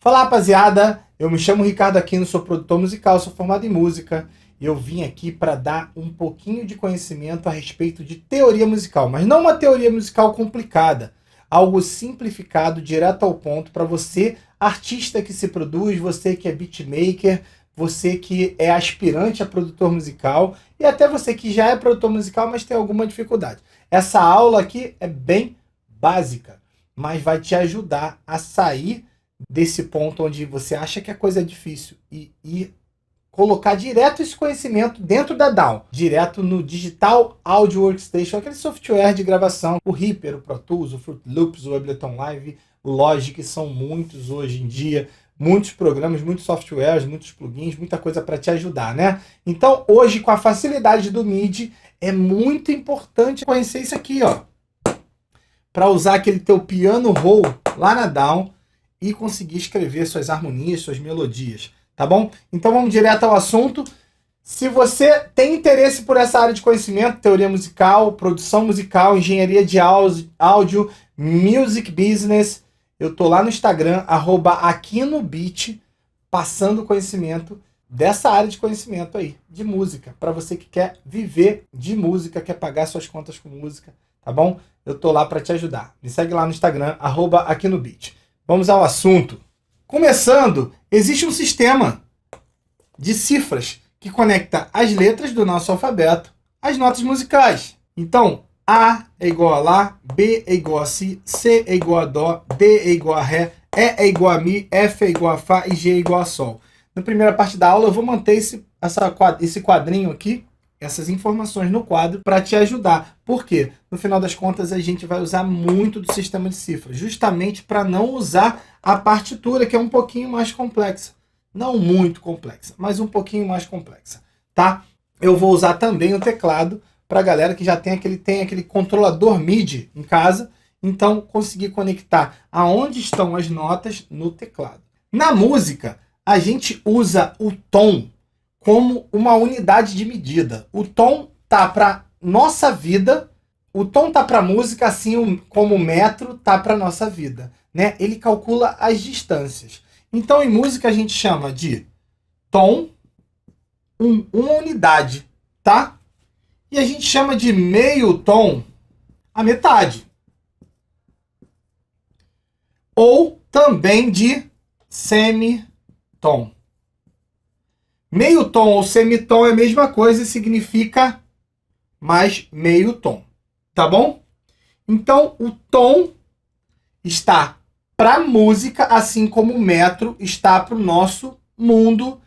Fala, rapaziada, eu me chamo Ricardo Aquino, sou produtor musical, sou formado em música e eu vim aqui para dar um pouquinho de conhecimento a respeito de teoria musical, mas não uma teoria musical complicada, algo simplificado, direto ao ponto para você, artista que se produz, você que é beatmaker, você que é aspirante a produtor musical e até você que já é produtor musical, mas tem alguma dificuldade. Essa aula aqui é bem básica, mas vai te ajudar a sair desse ponto onde você acha que a coisa é difícil e colocar direto esse conhecimento dentro da DAW, direto no Digital Audio Workstation, aquele software de gravação, o Reaper, o Pro Tools, o Fruit Loops, o Ableton Live, o Logic, são muitos hoje em dia, muitos programas, muitos softwares, muitos plugins, muita coisa para te ajudar, né? Então, hoje, com a facilidade do MIDI, é muito importante conhecer isso aqui, ó, para usar aquele teu piano roll lá na DAW e conseguir escrever suas harmonias, suas melodias, tá bom? Então vamos direto ao assunto. Se você tem interesse por essa área de conhecimento, teoria musical, produção musical, engenharia de áudio, music business, eu tô lá no Instagram, @AquinoBeat, passando conhecimento dessa área de conhecimento aí, de música, para você que quer viver de música, quer pagar suas contas com música, tá bom? Eu tô lá para te ajudar. Me segue lá no Instagram, @AquinoBeat. Vamos ao assunto. Começando, existe um sistema de cifras que conecta as letras do nosso alfabeto às notas musicais. Então, A é igual a Lá, B é igual a Si, C é igual a Dó, D é igual a Ré, E é igual a Mi, F é igual a Fá e G é igual a Sol. Na primeira parte da aula eu vou manter esse quadrinho aqui, essas informações no quadro para te ajudar. Por quê? No final das contas a gente vai usar muito do sistema de cifras, justamente para não usar a partitura, que é um pouquinho mais complexa. Não muito complexa, mas um pouquinho mais complexa, tá? Eu vou usar também o teclado para a galera que já tem aquele controlador MIDI em casa, então conseguir conectar aonde estão as notas no teclado. Na música, a gente usa o tom como uma unidade de medida. O tom tá para nossa vida, o tom tá para música, assim como o metro tá para nossa vida, né? Ele calcula as distâncias. Então, em música a gente chama de tom, uma unidade, tá? E a gente chama de meio tom a metade. Ou também de semitom. Meio tom ou semitom é a mesma coisa e significa mais meio tom, tá bom? Então, o tom está para música, assim como o metro está para o nosso mundo,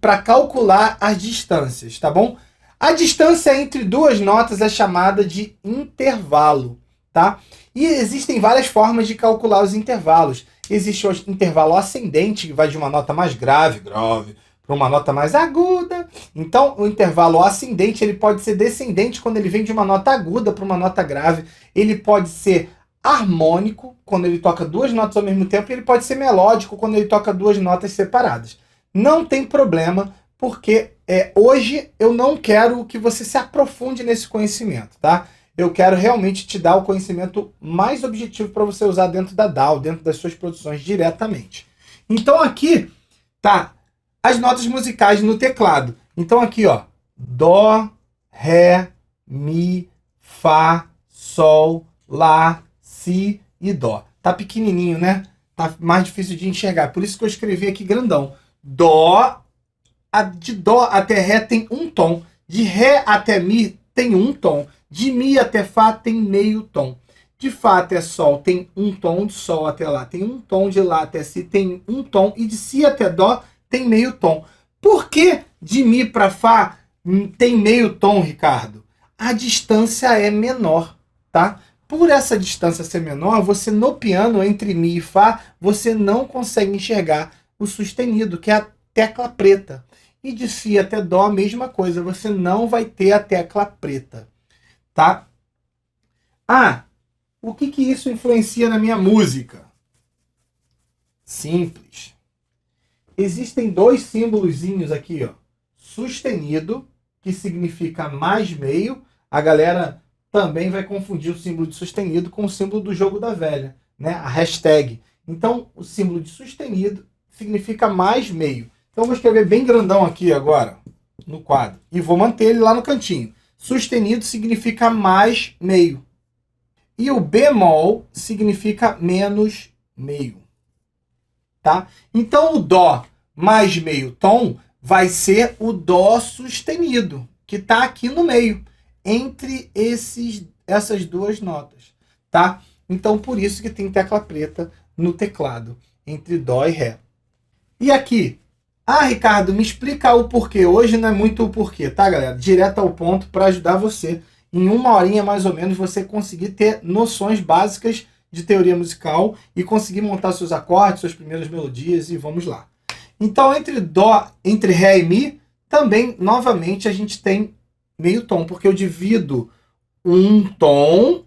para calcular as distâncias, tá bom? A distância entre duas notas é chamada de intervalo, tá? E existem várias formas de calcular os intervalos. Existe o intervalo ascendente, que vai de uma nota mais grave, para uma nota mais aguda. Então, o intervalo ascendente ele pode ser descendente quando ele vem de uma nota aguda para uma nota grave. Ele pode ser harmônico, quando ele toca duas notas ao mesmo tempo, e ele pode ser melódico, quando ele toca duas notas separadas. Não tem problema, porque hoje eu não quero que você se aprofunde nesse conhecimento, tá? Eu quero realmente te dar o conhecimento mais objetivo para você usar dentro da DAW, dentro das suas produções diretamente. Então aqui tá as notas musicais no teclado. Então aqui, ó, Dó, Ré, Mi, Fá, Sol, Lá, Si e Dó. Tá pequenininho, né? Tá mais difícil de enxergar. Por isso que eu escrevi aqui grandão. Dó, de Dó até Ré tem um tom. De Ré até Mi tem um tom. De Mi até Fá tem meio tom. De Fá até Sol tem um tom. De Sol até Lá tem um tom. De Lá até Si tem um tom. E de Si até Dó tem meio tom. Por que de Mi para Fá tem meio tom, Ricardo? A distância é menor, tá? Por essa distância ser menor, você no piano, entre Mi e Fá, você não consegue enxergar o sustenido, que é a tecla preta. E de Si até Dó, a mesma coisa, você não vai ter a tecla preta, tá? Ah, o que isso influencia na minha música? Simples. Existem dois símbolozinhos aqui, ó. Sustenido, que significa mais meio. A galera também vai confundir o símbolo de sustenido com o símbolo do jogo da velha, né? A hashtag. Então, o símbolo de sustenido significa mais meio. Então, eu vou escrever bem grandão aqui agora, no quadro. E vou manter ele lá no cantinho. Sustenido significa mais meio. E o bemol significa menos meio. Tá? Então, o dó mais meio tom vai ser o dó sustenido, que está aqui no meio, entre essas duas notas. Tá? Então, por isso que tem tecla preta no teclado, entre dó e ré. E aqui? Ah, Ricardo, me explica o porquê. Hoje não é muito o porquê, tá, galera? Direto ao ponto para ajudar você. Em uma horinha, mais ou menos, você conseguir ter noções básicas de teoria musical e conseguir montar seus acordes, suas primeiras melodias e vamos lá. Então, entre ré e mi, também, novamente, a gente tem meio tom, porque eu divido um tom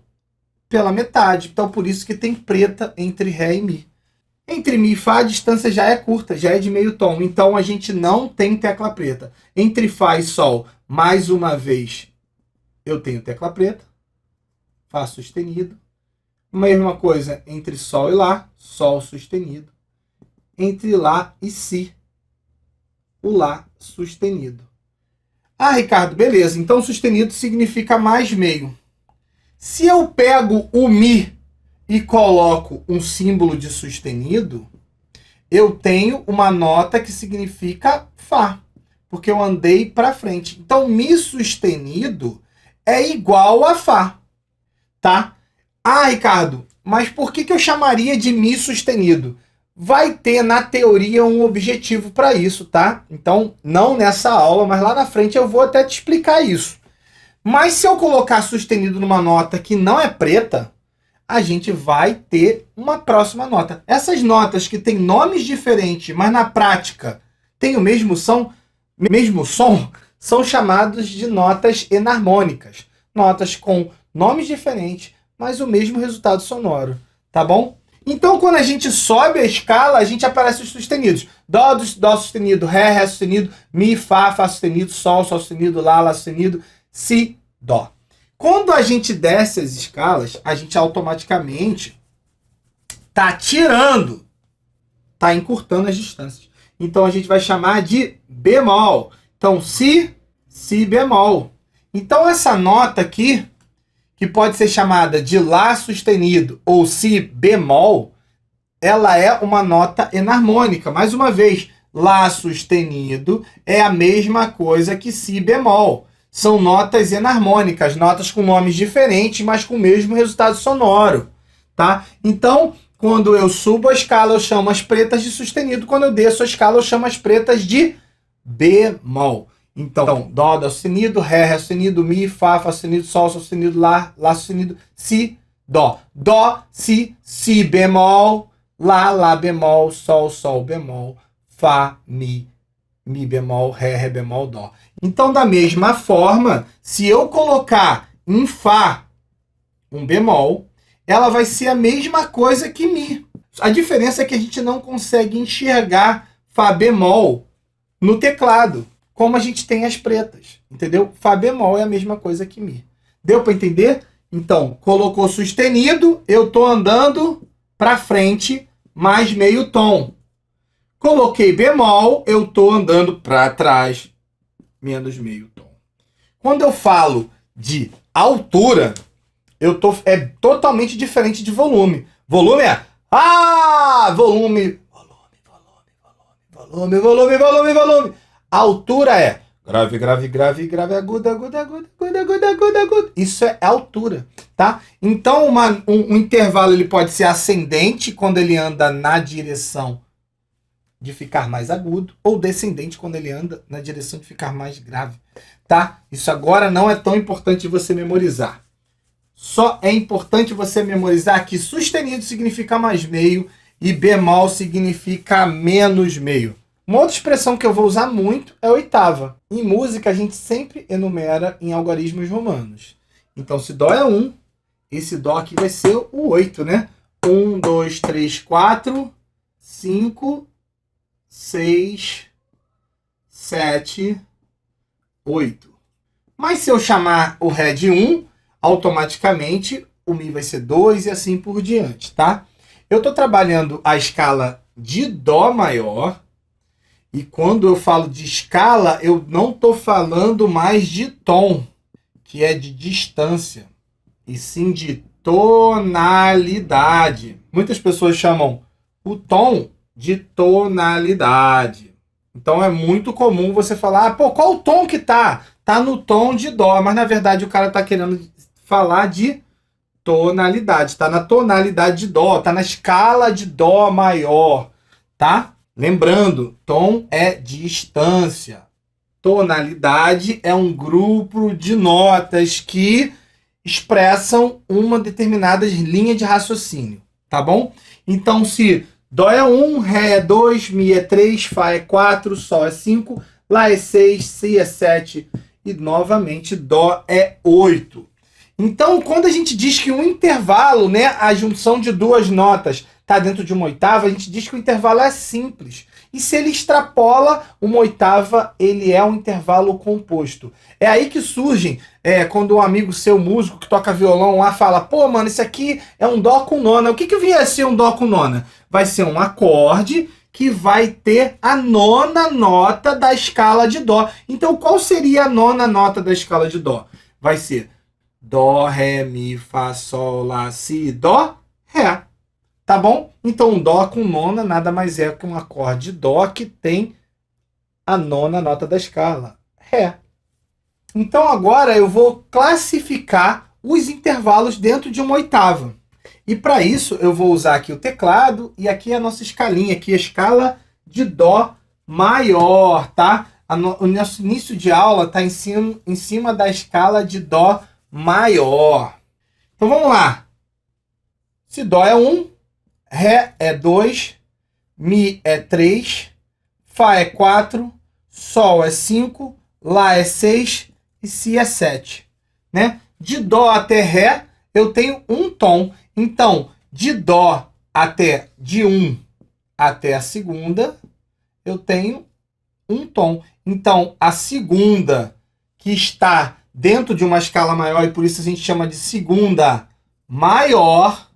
pela metade. Então, por isso que tem preta entre ré e mi. Entre mi e fá, a distância já é curta, já é de meio tom. Então, a gente não tem tecla preta. Entre fá e sol, mais uma vez, eu tenho tecla preta. Fá sustenido. Mesma coisa entre sol e lá, sol sustenido. Entre lá e si, o lá sustenido. Ah, Ricardo, beleza. Então, sustenido significa mais meio. Se eu pego o mi e coloco um símbolo de sustenido, eu tenho uma nota que significa fá, porque eu andei para frente. Então, mi sustenido é igual a fá, tá? Ah, Ricardo, mas por que eu chamaria de mi sustenido? Vai ter na teoria um objetivo para isso, tá? Então, não nessa aula, mas lá na frente eu vou até te explicar isso. Mas se eu colocar sustenido numa nota que não é preta, a gente vai ter uma próxima nota. Essas notas que têm nomes diferentes, mas na prática têm o mesmo som, são chamadas de notas enarmônicas. Notas com nomes diferentes, mas o mesmo resultado sonoro, tá bom? Então, quando a gente sobe a escala, a gente aparece os sustenidos. Dó sustenido, ré sustenido, mi, fá sustenido, sol sustenido, lá sustenido, si, dó. Quando a gente desce as escalas, a gente automaticamente está tirando, está encurtando as distâncias. Então, a gente vai chamar de bemol. Então, si bemol. Então, essa nota aqui, que pode ser chamada de lá sustenido ou si bemol, ela é uma nota enarmônica. Mais uma vez, lá sustenido é a mesma coisa que si bemol. São notas enarmônicas, notas com nomes diferentes, mas com o mesmo resultado sonoro, tá? Então, quando eu subo a escala, eu chamo as pretas de sustenido. Quando eu desço a escala, eu chamo as pretas de bemol. Então, dó sustenido, ré sustenido, mi, fá sustenido, sol sustenido, lá sustenido, si, dó. Dó, si bemol, lá bemol, sol bemol, fá, mi bemol, ré bemol, dó. Então, da mesma forma, se eu colocar em fá um bemol, ela vai ser a mesma coisa que mi. A diferença é que a gente não consegue enxergar fá bemol no teclado, como a gente tem as pretas, entendeu? Fá bemol é a mesma coisa que mi. Deu para entender? Então, colocou sustenido, eu estou andando para frente mais meio tom. Coloquei bemol, eu estou andando para trás menos meio tom. Quando eu falo de altura, é totalmente diferente de volume. Volume é volume. Altura é grave, grave, grave, grave, aguda, aguda, aguda, aguda, aguda, aguda, aguda. Isso é altura, tá? Então, um intervalo ele pode ser ascendente quando ele anda na direção de ficar mais agudo, ou descendente quando ele anda na direção de ficar mais grave, tá? Isso agora não é tão importante você memorizar. Só é importante você memorizar que sustenido significa mais meio e bemol significa menos meio. Uma outra expressão que eu vou usar muito é oitava. Em música, a gente sempre enumera em algarismos romanos. Então, se dó é 1, esse dó aqui vai ser o 8, né? 1, 2, 3, 4, 5, 6, 7, 8. Mas se eu chamar o ré de 1, automaticamente o mi vai ser 2 e assim por diante, tá? Eu estou trabalhando a escala de Dó maior, e quando eu falo de escala, eu não estou falando mais de tom, que é de distância, e sim de tonalidade. Muitas pessoas chamam o tom de tonalidade. Então é muito comum você falar, pô, qual o tom que tá? Tá no tom de Dó, mas na verdade o cara tá querendo falar de tonalidade, tá na tonalidade de Dó, tá na escala de Dó maior, tá? Lembrando, tom é distância. Tonalidade é um grupo de notas que expressam uma determinada linha de raciocínio, tá bom? Então, se Dó é 1, Ré é 2, Mi é 3, Fá é 4, Sol é 5, Lá é 6, Si é 7 e, novamente, Dó é 8. Então, quando a gente diz que um intervalo, né, a junção de duas notas, está dentro de uma oitava, a gente diz que o intervalo é simples. E se ele extrapola uma oitava, ele é um intervalo composto. É aí que surgem, quando um amigo seu, músico, que toca violão lá, fala, pô, mano, isso aqui é um Dó com nona. O que vier a ser um Dó com nona? Vai ser um acorde que vai ter a nona nota da escala de Dó. Então, qual seria a nona nota da escala de Dó? Vai ser Dó, Ré, Mi, Fá, Sol, Lá, Si, Dó, Ré. Tá bom? Então, um Dó com nona nada mais é que um acorde Dó que tem a nona nota da escala, Ré. Então, agora eu vou classificar os intervalos dentro de uma oitava. E para isso, eu vou usar aqui o teclado e aqui a nossa escalinha, aqui a escala de Dó maior, tá? O nosso início de aula está em cima da escala de Dó maior. Então, vamos lá. Se Dó é 1, Ré é 2, Mi é 3, Fá é 4, Sol é 5, Lá é 6 e Si é 7. Né? De Dó até Ré, eu tenho um tom. Então, de Dó de 1 até a segunda, eu tenho um tom. Então, a segunda, que está dentro de uma escala maior, e por isso a gente chama de segunda maior,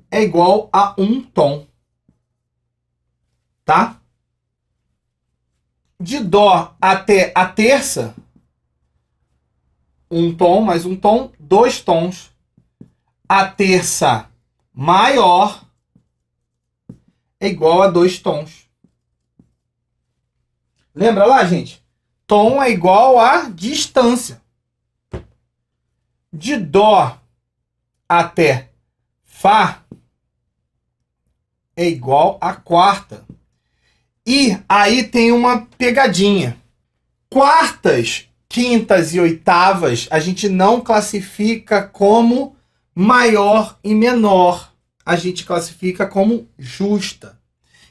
é igual a um tom. Tá? De Dó até a terça, um tom mais um tom, dois tons. A terça maior é igual a dois tons. Lembra lá, gente? Tom é igual a distância. De Dó até Fá é igual a quarta. E aí tem uma pegadinha. Quartas, quintas e oitavas a gente não classifica como maior e menor. A gente classifica como justa.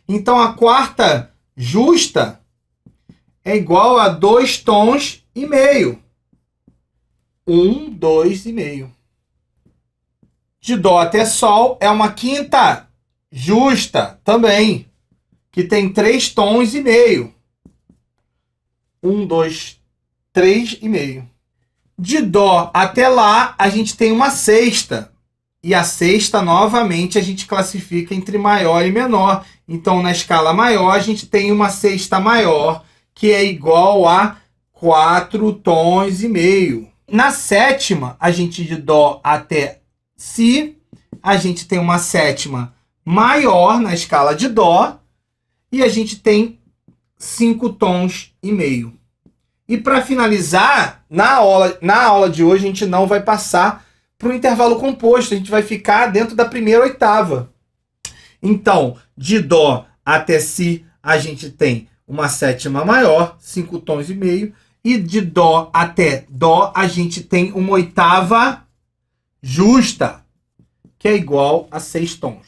Então a quarta justa é igual a 2 tons e meio. 1, 2 e meio. De Dó até Sol é uma quinta justa também, que tem 3 tons e meio. 1, 2, 3 e meio. De Dó até Lá, a gente tem uma sexta. E a sexta, novamente, a gente classifica entre maior e menor. Então, na escala maior, a gente tem uma sexta maior, que é igual a 4 tons e meio. Na sétima, a gente de Dó até Si, a gente tem uma sétima maior na escala de Dó, e a gente tem 5 tons e meio. E para finalizar, na aula de hoje, a gente não vai passar para o intervalo composto, a gente vai ficar dentro da primeira oitava. Então, de Dó até Si, a gente tem uma sétima maior, 5 tons e meio, e de Dó até Dó, a gente tem uma oitava justa, que é igual a 6 tons.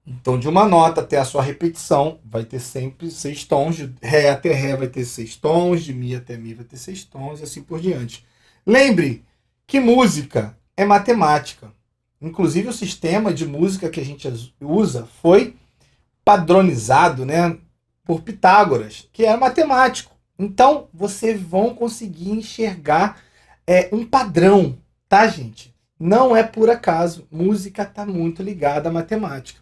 Então, de uma nota até a sua repetição, vai ter sempre 6 tons. De Ré até Ré vai ter 6 tons. De Mi até Mi vai ter 6 tons e assim por diante. Lembre que música é matemática. Inclusive, o sistema de música que a gente usa foi padronizado, né, por Pitágoras, que era matemático. Então, vocês vão conseguir enxergar um padrão, tá, gente? Não é por acaso. Música está muito ligada à matemática.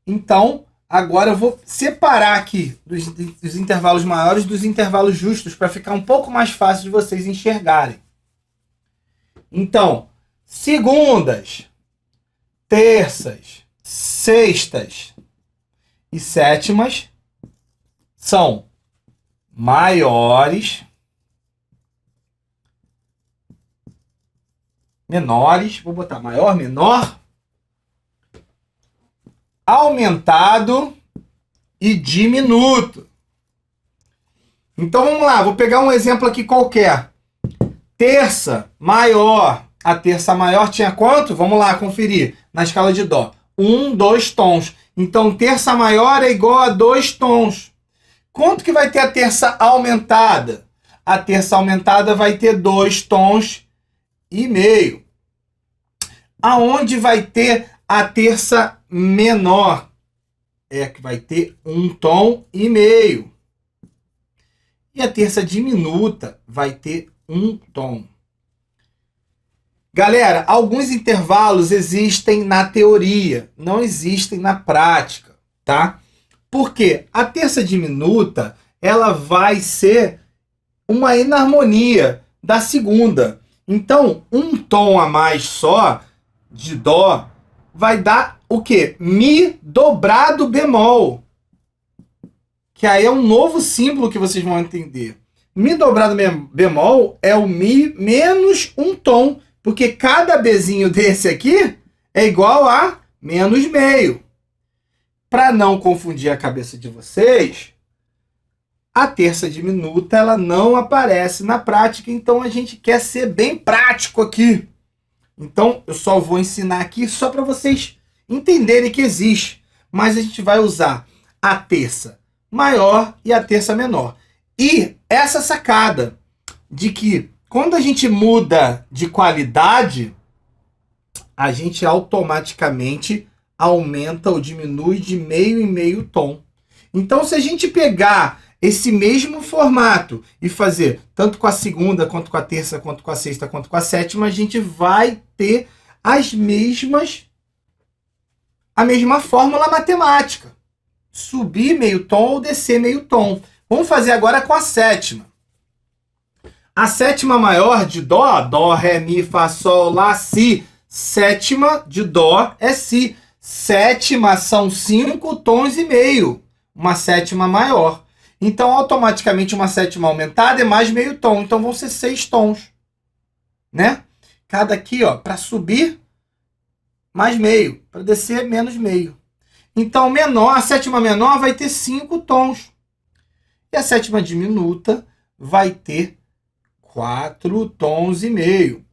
Então, agora eu vou separar aqui dos intervalos maiores dos intervalos justos para ficar um pouco mais fácil de vocês enxergarem. Então, segundas, terças, sextas e sétimas são maiores, menores, vou botar maior, menor, aumentado e diminuto. Então vamos lá, vou pegar um exemplo aqui qualquer. Terça maior. A terça maior tinha quanto? Vamos lá conferir na escala de Dó. 2 tons. Então terça maior é igual a 2 tons. Quanto que vai ter a terça aumentada? A terça aumentada vai ter 2 tons e meio. Aonde vai ter a terça menor? É que vai ter 1 tom e meio. E a terça diminuta vai ter 1 tom. Galera, alguns intervalos existem na teoria, não existem na prática, tá? Porque a terça diminuta, ela vai ser uma enarmonia da segunda. Então, 1 tom a mais só de Dó vai dar o quê? Mi dobrado bemol. Que aí é um novo símbolo que vocês vão entender. Mi dobrado bemol é o Mi menos 1 tom. Porque cada Bzinho desse aqui é igual a menos meio. Para não confundir a cabeça de vocês, a terça diminuta ela não aparece na prática. Então a gente quer ser bem prático aqui. Então eu só vou ensinar aqui só para vocês entenderem que existe. Mas a gente vai usar a terça maior e a terça menor. E essa sacada de que quando a gente muda de qualidade, a gente automaticamente aumenta ou diminui de meio em meio tom. Então, se a gente pegar esse mesmo formato e fazer tanto com a segunda, quanto com a terça, quanto com a sexta, quanto com a sétima, a gente vai ter a mesma fórmula matemática. Subir meio tom ou descer meio tom. Vamos fazer agora com a sétima. A sétima maior de Dó, Dó, Ré, Mi, Fá, Sol, Lá, Si. Sétima de Dó é Si. Sétima são 5 tons e meio. Uma sétima maior. Então, automaticamente, uma sétima aumentada é mais meio tom. Então, vão ser 6 tons. Né? Cada aqui, ó, para subir, mais meio. Para descer, menos meio. Então, menor, a sétima menor vai ter 5 tons. E a sétima diminuta vai ter 4 tons e meio.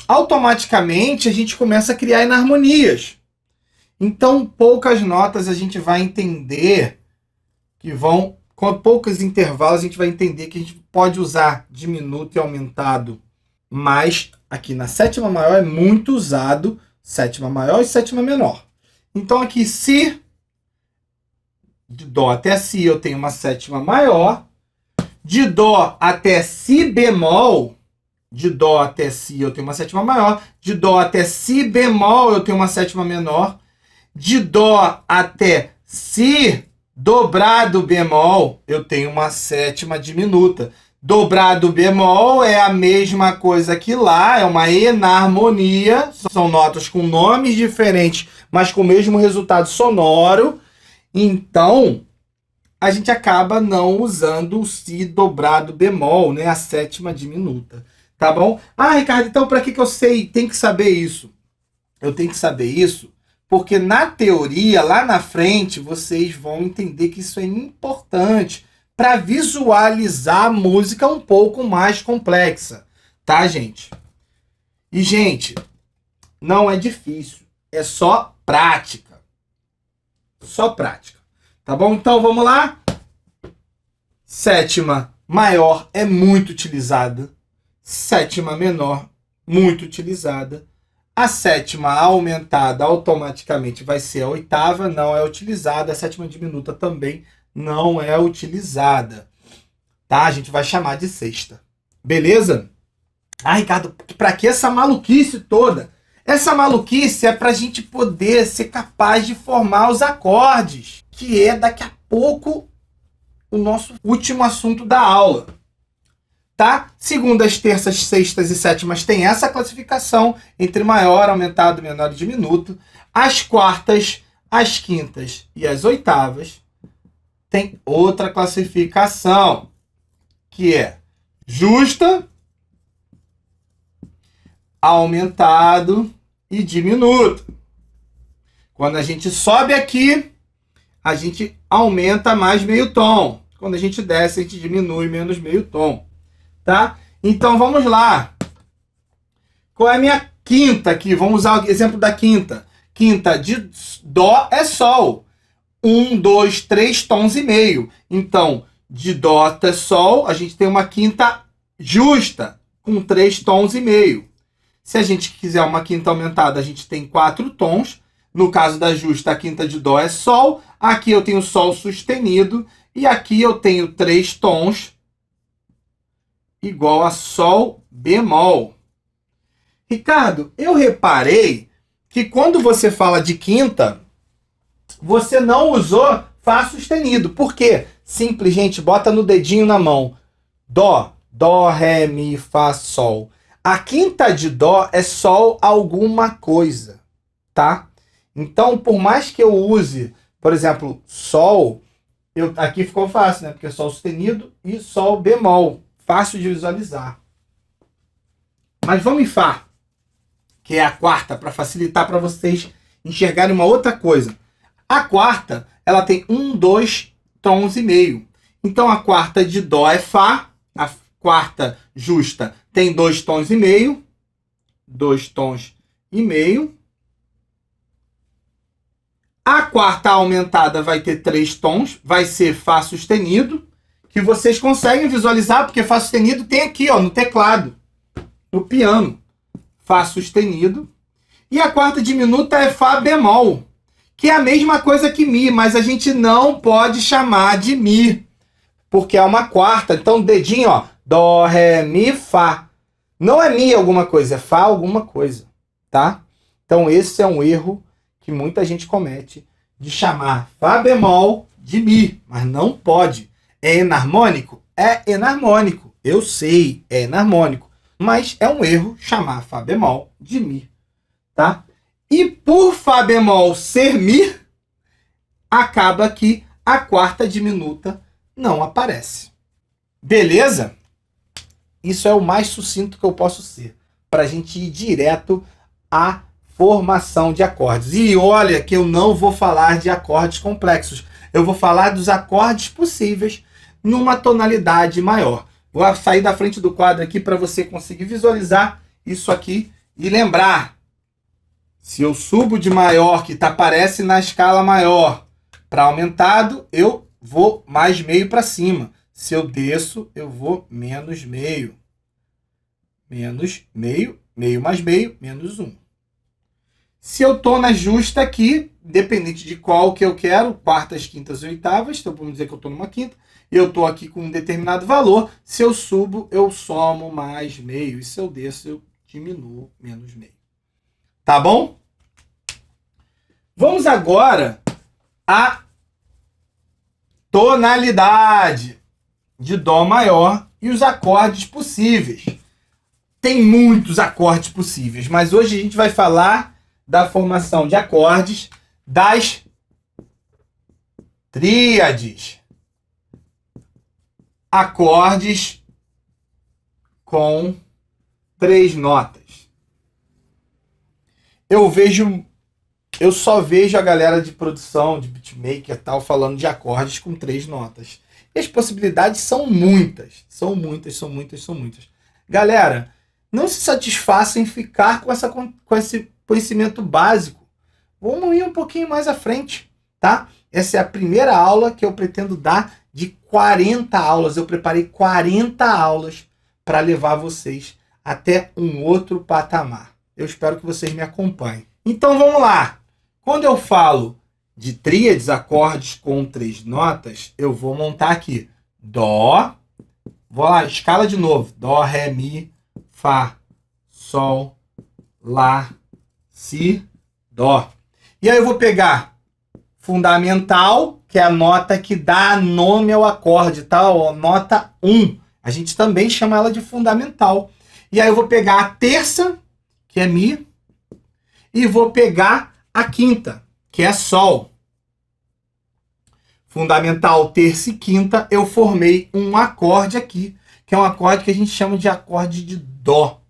Automaticamente, a gente começa a criar enarmonias. Então, poucas notas a gente vai entender que vão, com poucos intervalos, a gente vai entender que a gente pode usar diminuto e aumentado. Mas aqui na sétima maior é muito usado sétima maior e sétima menor. Então, aqui, Si, de Dó até Si, eu tenho uma sétima maior. De Dó até Si bemol, de Dó até Si eu tenho uma sétima maior. De Dó até Si bemol eu tenho uma sétima menor. De Dó até Si dobrado bemol eu tenho uma sétima diminuta. Dobrado bemol é a mesma coisa que Lá, é uma enarmonia. São notas com nomes diferentes, mas com o mesmo resultado sonoro. Então, a gente acaba não usando o Si dobrado bemol, né? A sétima diminuta, tá bom? Ah, Ricardo, então para que eu sei? Tem que saber isso. Eu tenho que saber isso porque na teoria, lá na frente, vocês vão entender que isso é importante para visualizar a música um pouco mais complexa, tá, gente? E, gente, não é difícil, é só prática. Só prática. Tá bom? Então, vamos lá. Sétima maior é muito utilizada. Sétima menor, muito utilizada. A sétima aumentada automaticamente vai ser a oitava, não é utilizada. A sétima diminuta também não é utilizada. Tá? A gente vai chamar de sexta. Beleza? Ah, Ricardo, pra que essa maluquice toda? Essa maluquice é pra gente poder ser capaz de formar os acordes, que é daqui a pouco o nosso último assunto da aula. Tá? Segundas, terças, sextas e sétimas tem essa classificação entre maior, aumentado, menor e diminuto. As quartas, as quintas e as oitavas tem outra classificação, que é justa, aumentado e diminuto. Quando a gente sobe aqui, a gente aumenta mais meio tom. Quando a gente desce, a gente diminui menos meio tom. Tá? Então vamos lá. Qual é a minha quinta aqui? Vamos usar o exemplo da quinta. Quinta de dó é sol. 1, 2, 3 tons e meio. Então, de dó até sol, a gente tem uma quinta justa, com 3 tons e meio. Se a gente quiser uma quinta aumentada, a gente tem 4 tons. No caso da justa, a quinta de dó é sol. Aqui eu tenho sol sustenido. E aqui eu tenho 3 tons igual a sol bemol. Ricardo, eu reparei que quando você fala de quinta, você não usou Fá sustenido. Por quê? Simples, gente, bota no dedinho na mão. Dó, dó, ré, mi, fá, sol. A quinta de dó é sol alguma coisa, tá? Então, por mais que eu use, por exemplo, sol, aqui ficou fácil, né? Porque é sol sustenido e sol bemol. Fácil de visualizar. Mas vamos em Fá, que é a quarta, para facilitar para vocês enxergarem uma outra coisa. A quarta, ela tem 1, 2 tons e meio. Então a quarta de dó é Fá, a quarta justa tem 2 tons e meio. 2 tons e meio. A quarta aumentada vai ter 3 tons, vai ser Fá sustenido, que vocês conseguem visualizar, porque Fá sustenido tem aqui, ó, no teclado, no piano. Fá sustenido. E a quarta diminuta é Fá bemol, que é a mesma coisa que Mi, mas a gente não pode chamar de Mi, porque é uma quarta. Então, dedinho, ó, Dó, Ré, Mi, Fá. Não é Mi alguma coisa, é Fá alguma coisa, tá? Então, esse é um erro que muita gente comete, de chamar Fá bemol de Mi, mas não pode. É enarmônico? É enarmônico. Eu sei, é enarmônico. Mas é um erro chamar Fá bemol de Mi, tá? E por Fá bemol ser Mi, acaba que a quarta diminuta não aparece. Beleza? Isso é o mais sucinto que eu posso ser, para a gente ir direto à formação de acordes. E olha que eu não vou falar de acordes complexos. Eu vou falar dos acordes possíveis numa tonalidade maior. Vou sair da frente do quadro aqui para você conseguir visualizar isso aqui e lembrar. Se eu subo de maior, que aparece na escala maior, para aumentado, eu vou mais meio para cima. Se eu desço, eu vou menos meio. Menos meio, meio mais meio, menos 1. Se eu estou na justa aqui, independente de qual que eu quero, quartas, quintas e oitavas, então vamos dizer que eu estou numa quinta, eu estou aqui com um determinado valor, se eu subo, eu somo mais meio, e se eu desço, eu diminuo menos meio. Tá bom? Vamos agora à tonalidade de Dó maior e os acordes possíveis. Tem muitos acordes possíveis, mas hoje a gente vai falar da formação de acordes das tríades. Acordes com 3 notas. Eu só vejo a galera de produção, de beatmaker e tal, falando de acordes com 3 notas. E as possibilidades são muitas. São muitas, são muitas, são muitas. Galera, não se satisfaça em ficar com esse conhecimento básico. Vamos ir um pouquinho mais à frente, tá? Essa é a primeira aula que eu pretendo dar de 40 aulas. Eu preparei 40 aulas para levar vocês até um outro patamar. Eu espero que vocês me acompanhem. Então vamos lá. Quando eu falo de tríades, acordes com 3 notas, eu vou montar aqui Dó. Vou lá, escala de novo. Dó, Ré, Mi, Fá, Sol, Lá, Si, Dó. E aí eu vou pegar fundamental, que é a nota que dá nome ao acorde, tá? Ó, nota 1. A gente também chama ela de fundamental. E aí eu vou pegar a terça, que é Mi, e vou pegar a quinta, que é Sol. Fundamental, terça e quinta, eu formei um acorde aqui, que é um acorde que a gente chama de acorde de Dó,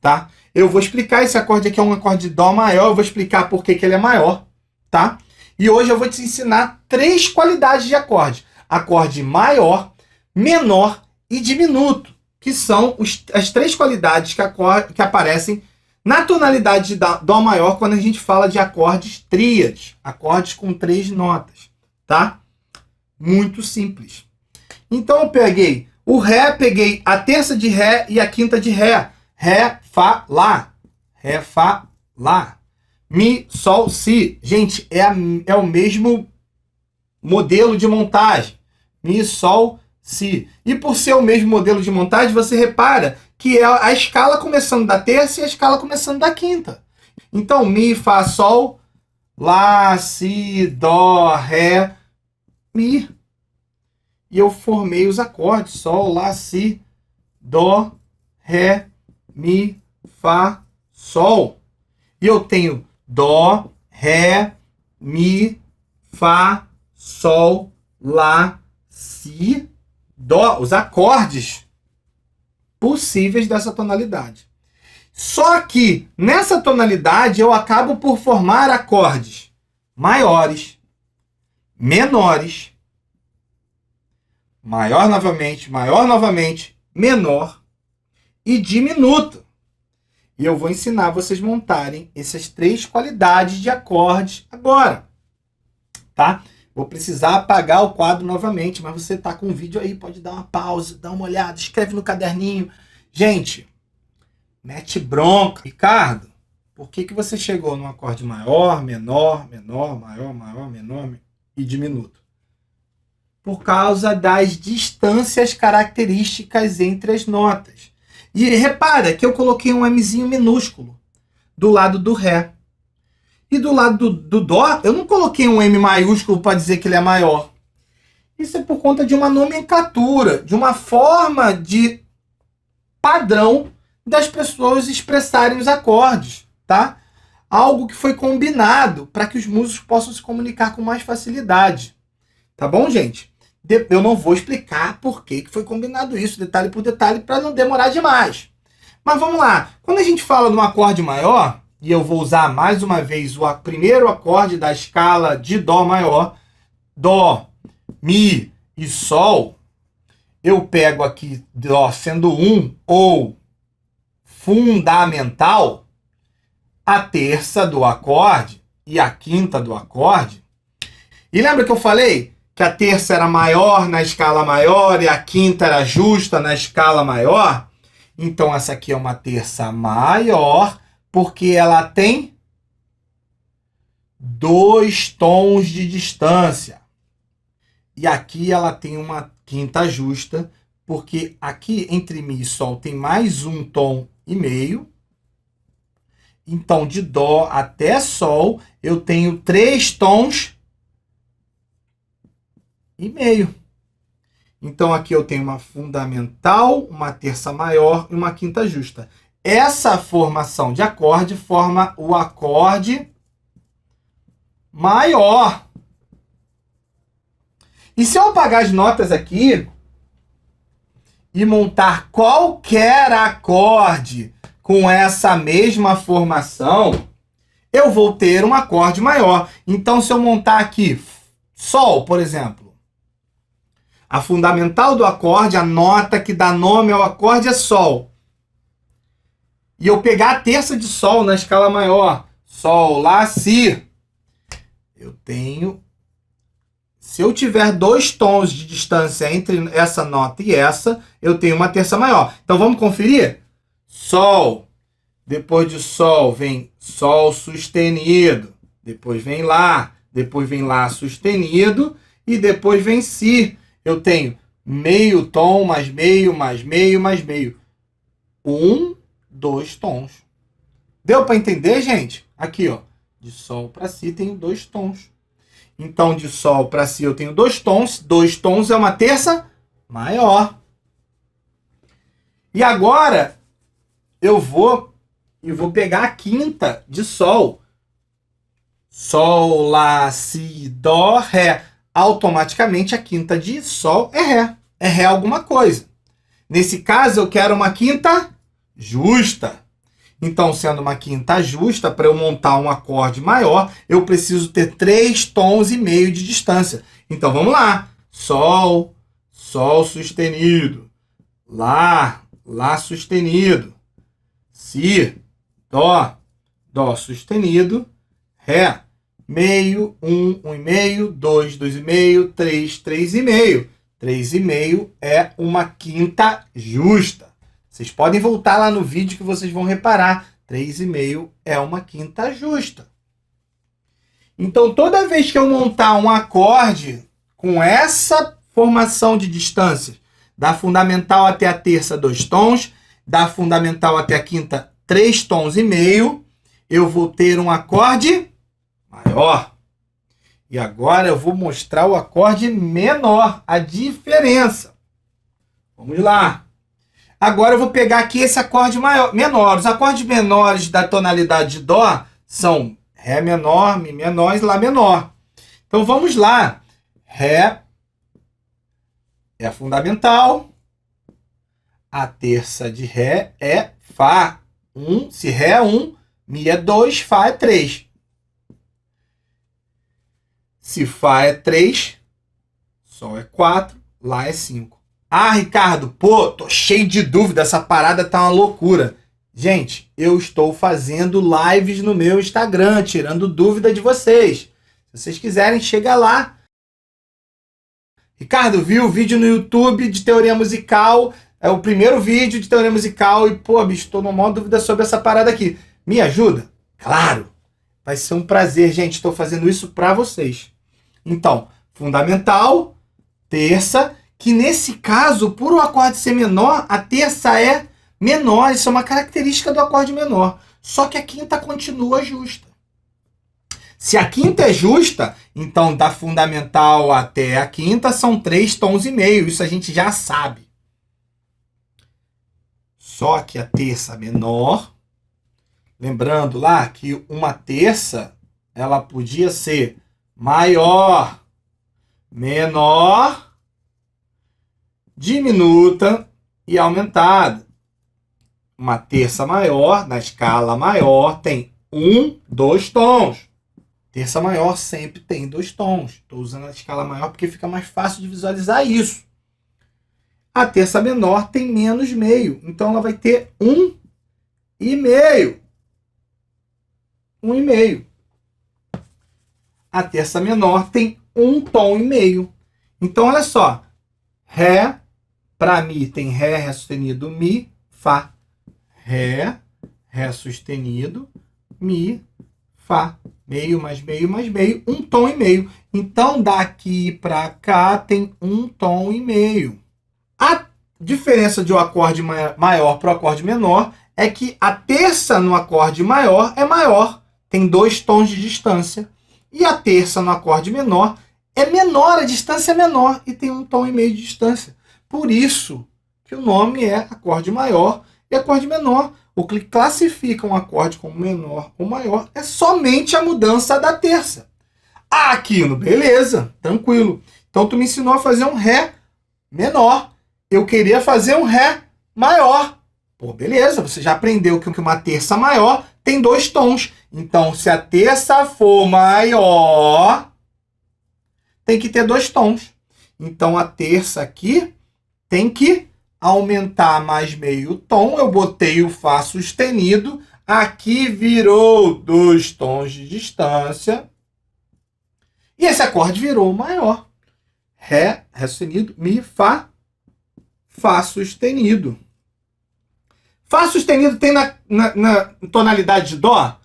tá? Eu vou explicar, esse acorde aqui é um acorde de Dó maior, eu vou explicar por que ele é maior, tá? E hoje eu vou te ensinar 3 qualidades de acorde. Acorde maior, menor e diminuto, que são as 3 qualidades que aparecem na tonalidade de Dó maior quando a gente fala de acordes tríades, acordes com 3 notas, tá? Muito simples. Então eu peguei o Ré, peguei a terça de Ré e a quinta de Ré. Ré, Fá, Lá. Ré, Fá, Lá. Mi, Sol, Si. Gente, é o mesmo modelo de montagem. Mi, Sol, Si. E por ser o mesmo modelo de montagem, você repara que é a escala começando da terça e a escala começando da quinta. Então, Mi, Fá, Sol, Lá, Si, Dó, Ré, Mi. E eu formei os acordes. Sol, Lá, Si, Dó, Ré, Mi, Fá, Sol. E eu tenho Dó, Ré, Mi, Fá, Sol, Lá, Si, Dó. Os acordes possíveis dessa tonalidade. Só que nessa tonalidade eu acabo por formar acordes maiores, menores, maior novamente, menor e diminuto. E eu vou ensinar vocês a montarem essas 3 qualidades de acordes agora, tá? Vou precisar apagar o quadro novamente, mas você tá com o vídeo aí, pode dar uma pausa, dá uma olhada, escreve no caderninho. Gente, mete bronca. Ricardo, por que você chegou num acorde maior, menor, maior, menor e diminuto? Por causa das distâncias características entre as notas. E repara que eu coloquei um Mzinho minúsculo do lado do Ré. E do lado do Dó, eu não coloquei um M maiúsculo para dizer que ele é maior. Isso é por conta de uma nomenclatura, de uma forma de padrão das pessoas expressarem os acordes, tá? Algo que foi combinado para que os músicos possam se comunicar com mais facilidade. Tá bom, gente? Eu não vou explicar por que foi combinado isso, detalhe por detalhe, para não demorar demais. Mas vamos lá. Quando a gente fala de um acorde maior, e eu vou usar mais uma vez o primeiro acorde da escala de Dó maior, Dó, Mi e Sol, eu pego aqui Dó sendo 1 ou fundamental, a terça do acorde e a quinta do acorde. E lembra que eu falei que a terça era maior na escala maior e a quinta era justa na escala maior? Então essa aqui é uma terça maior, porque ela tem 2 tons de distância. E aqui ela tem uma quinta justa, porque aqui entre Mi e Sol tem mais 1 tom e meio. Então, de Dó até Sol, eu tenho 3 tons e meio. Então, aqui eu tenho uma fundamental, uma terça maior e uma quinta justa. Essa formação de acorde forma o acorde maior. E se eu apagar as notas aqui e montar qualquer acorde com essa mesma formação, eu vou ter um acorde maior. Então, se eu montar aqui Sol, por exemplo, a fundamental do acorde, a nota que dá nome ao acorde é Sol. E eu pegar a terça de Sol na escala maior, Sol, Lá, Si, eu tenho... Se eu tiver 2 tons de distância entre essa nota e essa, eu tenho uma terça maior. Então vamos conferir? Sol. Depois de Sol vem Sol sustenido. Depois vem Lá. Depois vem Lá sustenido. E depois vem Si. Eu tenho meio tom, mais meio, mais meio, mais meio. 1, 2 tons. Deu para entender, gente? Aqui, ó, de Sol para Si tenho 2 tons. Então, de Sol para Si eu tenho 2 tons. 2 tons é uma terça maior. E agora eu vou pegar a quinta de Sol. Sol, Lá, Si, Dó, Ré. Automaticamente a quinta de Sol é Ré. É Ré alguma coisa. Nesse caso, eu quero uma quinta justa. Então, sendo uma quinta justa, para eu montar um acorde maior, eu preciso ter 3 tons e meio de distância. Então, vamos lá. Sol, Sol sustenido. Lá, Lá sustenido. Si, Dó, Dó sustenido. Ré, meio, 1, 1,5, 2, 2,5, 3, 3,5. 3,5 é uma quinta justa. Vocês podem voltar lá no vídeo que vocês vão reparar. 3,5 é uma quinta justa. Então, toda vez que eu montar um acorde com essa formação de distâncias, da fundamental até a terça, 2 tons, da fundamental até a quinta, 3 tons e meio, eu vou ter um acorde maior. E agora eu vou mostrar o acorde menor, a diferença. Vamos lá. Agora eu vou pegar aqui esse acorde menor. Os acordes menores da tonalidade de Dó são Ré menor, Mi menor e Lá menor. Então vamos lá. Ré é a fundamental. A terça de Ré é Fá. 1, se Ré é 1, Mi é 2, Fá é 3. Se Fá é 3, Sol é 4, Lá é 5. Ah, Ricardo, pô, tô cheio de dúvida, essa parada tá uma loucura. Gente, eu estou fazendo lives no meu Instagram, tirando dúvida de vocês. Se vocês quiserem, chega lá. Ricardo, viu o vídeo no YouTube de teoria musical, é o primeiro vídeo de teoria musical e, pô, bicho, tô numa maior dúvida sobre essa parada aqui. Me ajuda? Claro! Vai ser um prazer, gente, estou fazendo isso para vocês. Então, fundamental, terça, que nesse caso, por o acorde ser menor, a terça é menor. Isso é uma característica do acorde menor. Só que a quinta continua justa. Se a quinta é justa, então da fundamental até a quinta são 3 tons e meio. Isso a gente já sabe. Só que a terça menor, lembrando lá que uma terça, ela podia ser maior, menor, diminuta e aumentada. Uma terça maior, na escala maior, tem 1, 2 tons. Terça maior sempre tem 2 tons. Estou usando a escala maior porque fica mais fácil de visualizar isso. A terça menor tem menos meio. Então ela vai ter 1,5. 1,5. A terça menor tem 1 tom e meio. Então olha só. Ré, para Mi tem Ré, Ré sustenido, Mi, Fá. Ré, Ré sustenido, Mi, Fá. Meio mais meio mais meio, 1 tom e meio. Então daqui para cá tem 1 tom e meio. A diferença de um acorde maior para o acorde menor é que a terça no acorde maior é maior, tem 2 tons de distância. E a terça no acorde menor é menor, a distância é menor e tem 1 tom e meio de distância. Por isso que o nome é acorde maior e acorde menor. O que classifica um acorde como menor ou maior é somente a mudança da terça. Aqui no beleza, tranquilo. Então tu me ensinou a fazer um Ré menor. Eu queria fazer um Ré maior. Pô, beleza, você já aprendeu que uma terça maior tem 2 tons. Então, se a terça for maior, tem que ter 2 tons. Então, a terça aqui tem que aumentar mais meio tom. Eu botei o Fá sustenido. Aqui virou 2 tons de distância. E esse acorde virou maior. Ré, Ré sustenido, Mi, Fá, Fá sustenido. Fá sustenido tem na tonalidade de Dó?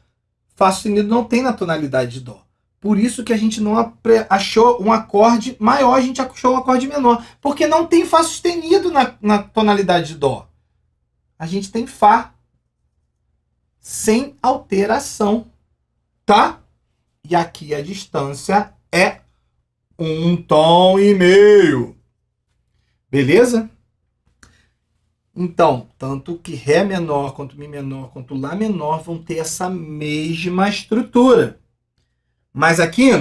Fá sustenido não tem na tonalidade de Dó. Por isso que a gente não achou um acorde maior, a gente achou um acorde menor. Porque não tem Fá sustenido na tonalidade de Dó. A gente tem Fá sem alteração, tá? E aqui a distância é 1,5 tom. Beleza? Então, tanto que Ré menor, quanto Mi menor, quanto Lá menor vão ter essa mesma estrutura. Mas aqui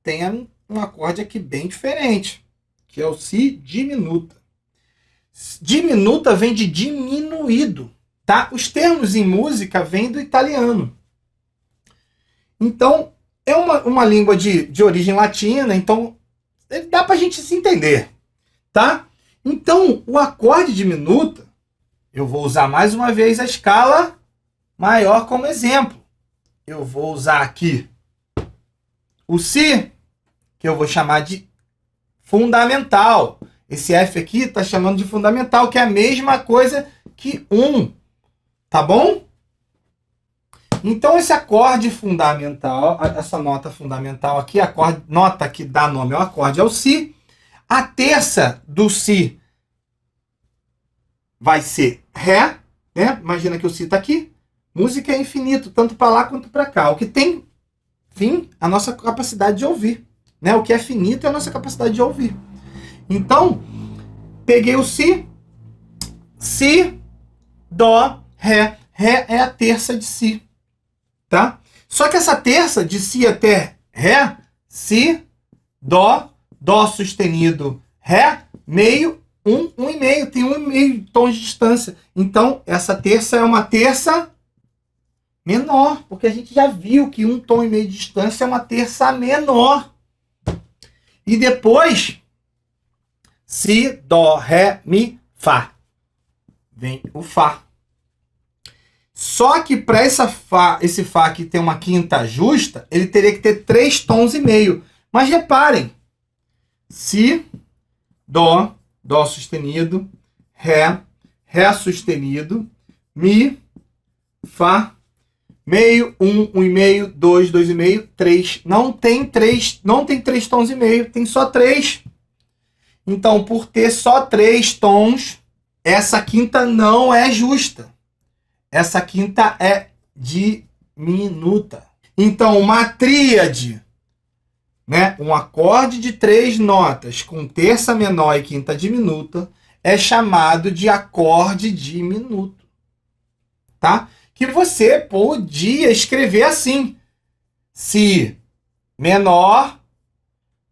tem um acorde aqui bem diferente, que é o Si diminuta. Diminuta vem de diminuído, tá? Os termos em música vêm do italiano. Então, é uma língua de origem latina, então dá pra gente se entender, tá? Então, o acorde diminuta, eu vou usar mais uma vez a escala maior como exemplo. Eu vou usar aqui o Si, que eu vou chamar de fundamental. Esse F aqui está chamando de fundamental, que é a mesma coisa que 1. Tá bom? Então, esse acorde fundamental, essa nota fundamental aqui, nota que dá nome ao acorde é o Si. A terça do Si vai ser Ré, né? Imagina que o Si está aqui. Música é infinito, tanto para lá quanto para cá. O que tem fim, a nossa capacidade de ouvir, né? O que é finito é a nossa capacidade de ouvir. Então, peguei o Si, Si, Dó, Ré. Ré é a terça de Si, tá? Só que essa terça de Si até Ré, Si, Dó, Dó sustenido, Ré, meio, 1,5, tem 1,5 tons de distância. Então, essa terça é uma terça menor, porque a gente já viu que 1,5 tom de distância é uma terça menor. E depois, Si, Dó, Ré, Mi, Fá. Vem o Fá. Só que para esse Fá aqui ter uma quinta justa, ele teria que ter 3,5 tons. Mas reparem, Si, Dó, Dó sustenido, Ré, Ré sustenido, Mi, Fá, meio, 1,5, 2, 2,5, 3. Não tem 3 tons e meio, tem só 3. Então, por ter só 3 tons, essa quinta não é justa. Essa quinta é diminuta. Então, uma tríade, né? Um acorde de 3 notas com terça menor e quinta diminuta é chamado de acorde diminuto, tá? Que você podia escrever assim: Si menor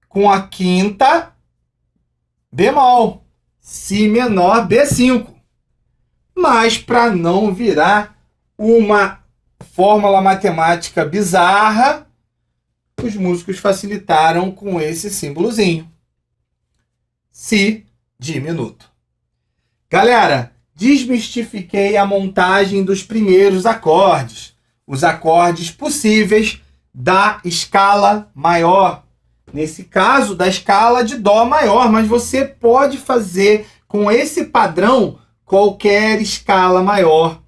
com a quinta bemol, Si menor B5. Mas para não virar uma fórmula matemática bizarra, os músicos facilitaram com esse símbolozinho. Si diminuto. Galera, desmistifiquei a montagem dos primeiros acordes. Os acordes possíveis da escala maior. Nesse caso, da escala de Dó maior. Mas você pode fazer com esse padrão qualquer escala maior.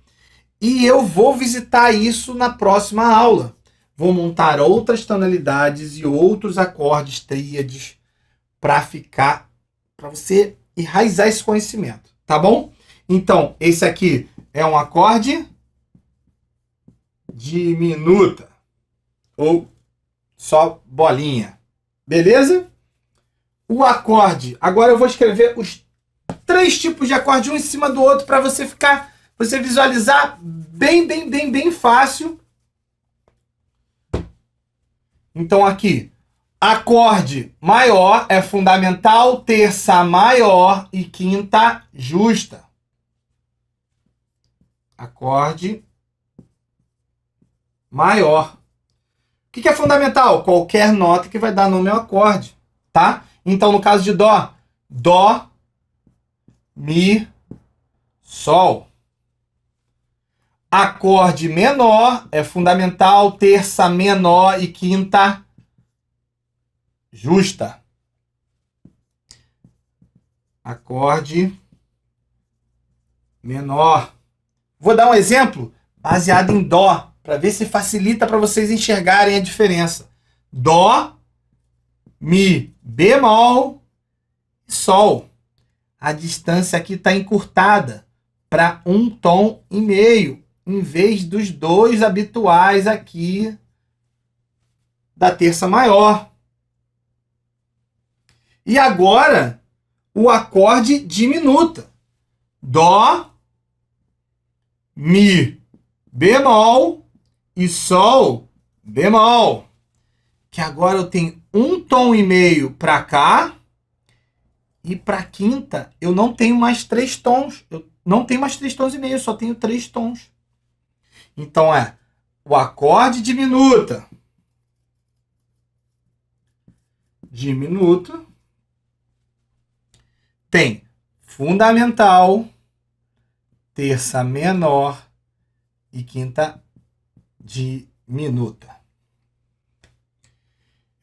E eu vou visitar isso na próxima aula. Vou montar outras tonalidades e outros acordes tríades para você enraizar esse conhecimento, tá bom? Então, esse aqui é um acorde diminuta ou só bolinha. Beleza? O acorde. Agora eu vou escrever os 3 tipos de acorde um em cima do outro para você visualizar bem fácil. Então aqui, acorde maior é fundamental, terça maior e quinta justa. Acorde maior. O que é fundamental? Qualquer nota que vai dar nome ao acorde, tá? Então no caso de Dó, Dó, Mi, Sol. Acorde menor é fundamental, terça menor e quinta justa. Acorde menor. Vou dar um exemplo baseado em Dó, para ver se facilita para vocês enxergarem a diferença. Dó, Mi, bemol e Sol. A distância aqui está encurtada para 1,5 tom. em vez dos dois habituais aqui da terça maior. E agora, o acorde diminuta. Dó, Mi bemol e Sol bemol. Que agora eu tenho um tom e meio para cá. E para quinta, eu não tenho mais 3 tons. Eu não tenho mais 3 tons e meio, eu só tenho 3 tons. Então é o acorde diminuta. Diminuto. Tem fundamental, terça menor e quinta diminuta.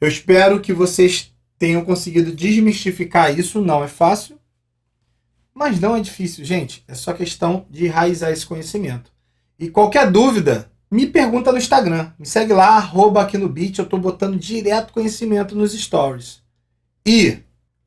Eu espero que vocês tenham conseguido desmistificar isso. Não é fácil, mas não é difícil, gente. É só questão de enraizar esse conhecimento. E qualquer dúvida, me pergunta no Instagram. Me segue lá, @aquinobit. Eu estou botando direto conhecimento nos stories. E,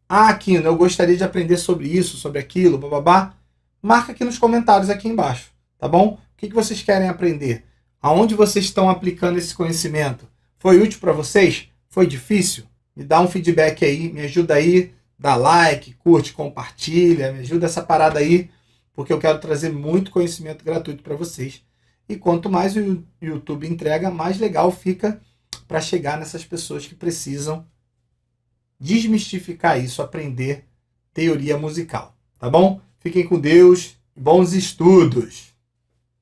Aquino, eu gostaria de aprender sobre isso, sobre aquilo, bababá. Marca aqui nos comentários aqui embaixo, tá bom? O que vocês querem aprender? Aonde vocês estão aplicando esse conhecimento? Foi útil para vocês? Foi difícil? Me dá um feedback aí, me ajuda aí, dá like, curte, compartilha, me ajuda essa parada aí, porque eu quero trazer muito conhecimento gratuito para vocês. E quanto mais o YouTube entrega, mais legal fica para chegar nessas pessoas que precisam desmistificar isso, aprender teoria musical, tá bom? Fiquem com Deus, bons estudos!